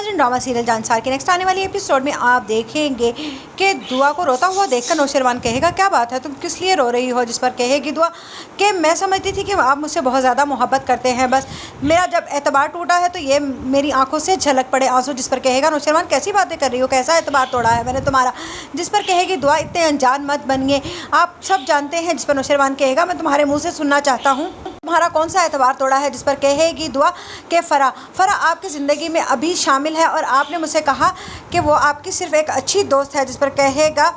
नाज़रीन, drama serial जांसार के next आने वाली एपिसोड में आप देखेंगे कि दुआ को रोता हुआ देखकर नौशरवान कहेगा, क्या बात है, तुम किस लिए रो रही हो? जिस पर कहेगी दुआ कि मैं समझती थी कि आप मुझसे बहुत ज़्यादा मोहब्बत करते हैं, बस मेरा जब एतबार टूटा है तो ये मेरी आंखों से झलक पड़े आंसू। जिस पर कहेगा नौशरवान, कैसी बातें कर रही हो, कैसा एतबार तोड़ा है मैंने तुम्हारा? जिस पर कहेगी दुआ, इतने अनजान मत बनिए, आप सब जानते हैं। जिस पर नौशरवान कहेगा, मैं तुम्हारे मुँह से सुनना चाहता हूँ, तुम्हारा कौन सा एतबार तोड़ा है? जिस पर कहेगी दुआ कि फ़रा आपकी ज़िंदगी में अभी शामिल है और आपने मुझसे कहा कि वो आपकी सिर्फ़ एक अच्छी दोस्त है। जिस पर कहेगा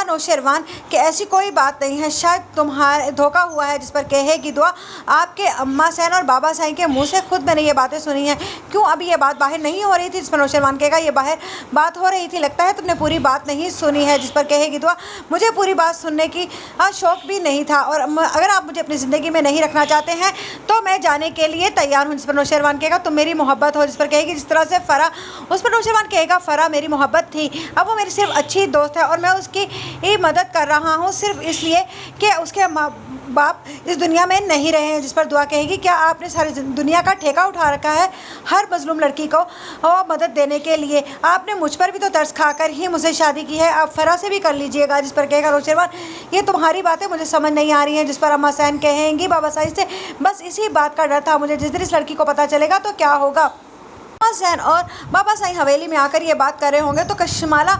नौशरवान कि ऐसी कोई बात नहीं है, शायद तुम्हारे धोखा हुआ है। जिस पर कहेगी दुआ, आपके अम्मा सैन और बाबा साईं के मुंह से खुद मैंने ये बातें सुनी हैं, क्यों अभी ये बात बाहर नहीं हो रही थी? जिस पर नौशरवान कहेगा, ये बाहर बात हो रही थी, लगता है तुमने पूरी बात नहीं सुनी है। जिस पर कहेगी दुआ, मुझे पूरी बात सुनने की शौक़ भी नहीं था, और अगर आप मुझे अपनी ज़िंदगी में नहीं रखना चाहते हैं तो मैं जाने के लिए तैयार हूँ। जिस पर नौशरवान कहेगा, तुम मेरी मोहब्बत हो। जिस पर कहेगी, जिस तरह से फ़रा, उस पर नौशरवान कहेगा, फ़रा मेरी मोहब्बत थी, अब वो मेरी सिर्फ अच्छी दोस्त है और मैं उसकी मदद कर रहा हूँ सिर्फ इसलिए कि उसके माँ बाप इस दुनिया में नहीं रहे हैं। जिस पर दुआ कहेगी, क्या आपने सारी दुनिया का ठेका उठा रखा है हर मजलूम लड़की को मदद देने के लिए? आपने मुझ पर भी तो तरस खाकर ही मुझसे शादी की है, आप फ़रा से भी कर लीजिएगा। जिस पर कहेगा नौशरवान, ये तुम्हारी बातें मुझे समझ नहीं आ रही हैं। जिस पर अम्मा सैन कहेंगी, बाबा साईं से बस इसी बात का डर था मुझे, जिस दिन इस लड़की को पता चलेगा तो क्या होगा। सैन और बाबा साईं हवेली में आकर ये बात कर रहे होंगे तो कशमाला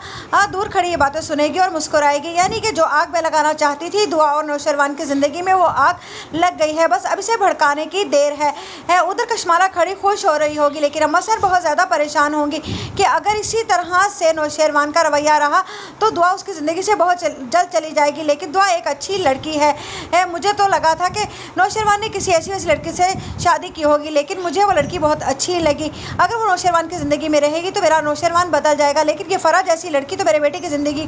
दूर खड़ी ये बातें सुनेगी और मुस्कुराएगी, यानी कि जो आग में लगाना चाहती थी दुआ और नौशरवान की ज़िंदगी में, वो आग लग गई है, बस अब इसे भड़काने की देर है। उधर कशमाला खड़ी खुश हो रही होगी, लेकिन अम्मा सैन बहुत ज़्यादा परेशान होंगी कि अगर इसी तरह से नौशरवान का रवैया रहा तो दुआ उसकी ज़िंदगी से बहुत जल्द चली जाएगी। लेकिन दुआ एक अच्छी लड़की है, मुझे तो लगा था कि नौशरवान ने किसी ऐसी लड़की से शादी की होगी, लेकिन मुझे वो लड़की बहुत अच्छी लगी। अगर वो नौशरवान की ज़िंदगी में रहेगी तो मेरा नौशरवान बदल जाएगा, लेकिन ये फ़रा जैसी लड़की तो मेरे बेटे की ज़िंदगी